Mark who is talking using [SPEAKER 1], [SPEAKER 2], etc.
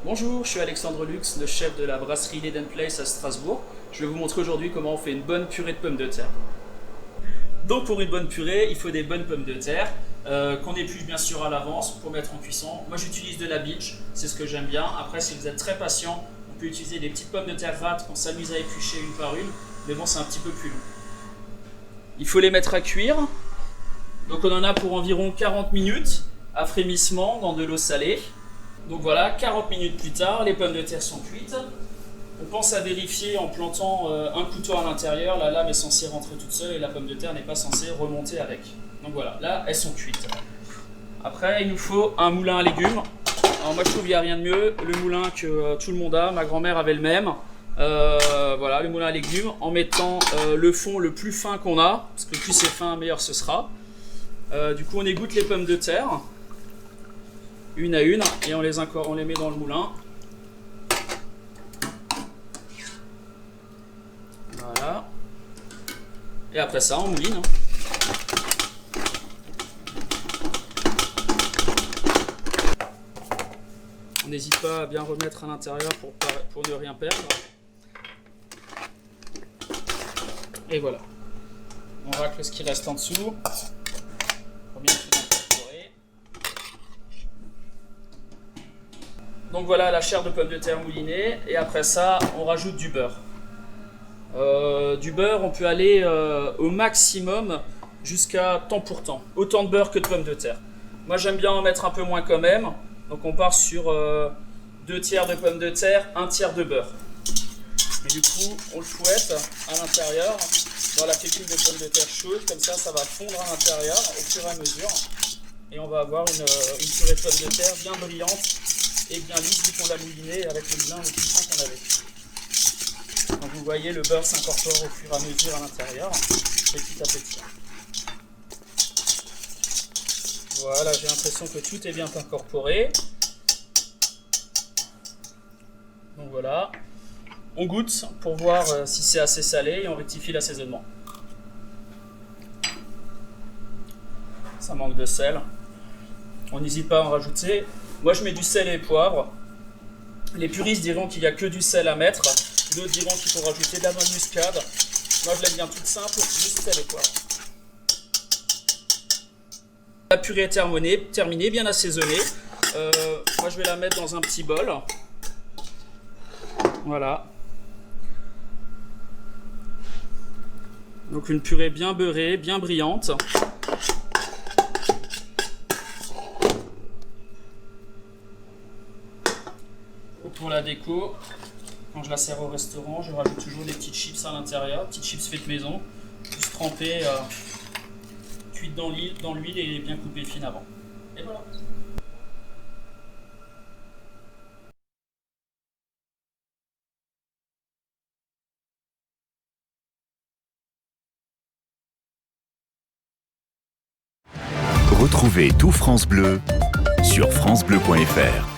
[SPEAKER 1] Bonjour, je suis Alexandre Lux, le chef de la brasserie l'Eden Place à Strasbourg. Je vais vous montrer aujourd'hui comment on fait une bonne purée de pommes de terre. Donc pour une bonne purée, il faut des bonnes pommes de terre qu'on épluche bien sûr à l'avance pour mettre en cuisson. Moi j'utilise de la bitch, c'est ce que j'aime bien. Après si vous êtes très patient, on peut utiliser des petites pommes de terre rates qu'on s'amuse à éplucher une par une, mais bon c'est un petit peu plus long. Il faut les mettre à cuire. Donc on en a pour environ 40 minutes à frémissement dans de l'eau salée. Donc voilà, 40 minutes plus tard, les pommes de terre sont cuites. On pense à vérifier en plantant un couteau à l'intérieur. La lame est censée rentrer toute seule et la pomme de terre n'est pas censée remonter avec. Donc voilà, là elles sont cuites. Après, il nous faut un moulin à légumes. Alors moi je trouve qu'il n'y a rien de mieux. Le moulin que tout le monde a, ma grand-mère avait le même. Voilà, le moulin à légumes en mettant le fond le plus fin qu'on a. Parce que plus c'est fin, meilleur ce sera. Du coup, on égoutte les pommes de terre. Une à une, et on les met dans le moulin. Voilà. Et après ça, on mouline. On n'hésite pas à bien remettre à l'intérieur pour ne rien perdre. Et voilà. On racle ce qui reste en dessous. Pour bien tout incorporer. Donc voilà la chair de pommes de terre moulinée. Et après ça, on rajoute du beurre. Du beurre, on peut aller au maximum jusqu'à temps pour temps. Autant de beurre que de pommes de terre. Moi j'aime bien en mettre un peu moins quand même. Donc on part sur 2 tiers de pommes de terre, 1 tiers de beurre. Et du coup, on le fouette à l'intérieur dans la fécule de pommes de terre chaude. Comme ça, ça va fondre à l'intérieur au fur et à mesure. Et on va avoir une purée de pommes de terre bien brillante et bien lisse vu qu'on l'a moulinée avec le moulin le plus fin qu'on avait. Donc vous voyez, le beurre s'incorpore au fur et à mesure à l'intérieur, petit à petit. Voilà, j'ai l'impression que tout est bien incorporé. Donc voilà. On goûte pour voir si c'est assez salé et on rectifie l'assaisonnement. Ça manque de sel. On n'hésite pas à en rajouter. Moi je mets du sel et poivre. Les puristes diront qu'il n'y a que du sel à mettre. D'autres diront qu'il faut rajouter de la noix de muscade. Moi je l'aime bien toute simple, juste sel et poivre. La purée est terminée, bien assaisonnée. Moi je vais la mettre dans un petit bol. Voilà. Donc une purée bien beurrée, bien brillante. Pour la déco, quand je la sers au restaurant, je rajoute toujours des petites chips à l'intérieur, petites chips faites maison, juste trempées, cuites dans l'huile et bien coupées fines avant. Et voilà.
[SPEAKER 2] Retrouvez tout France Bleu sur francebleu.fr.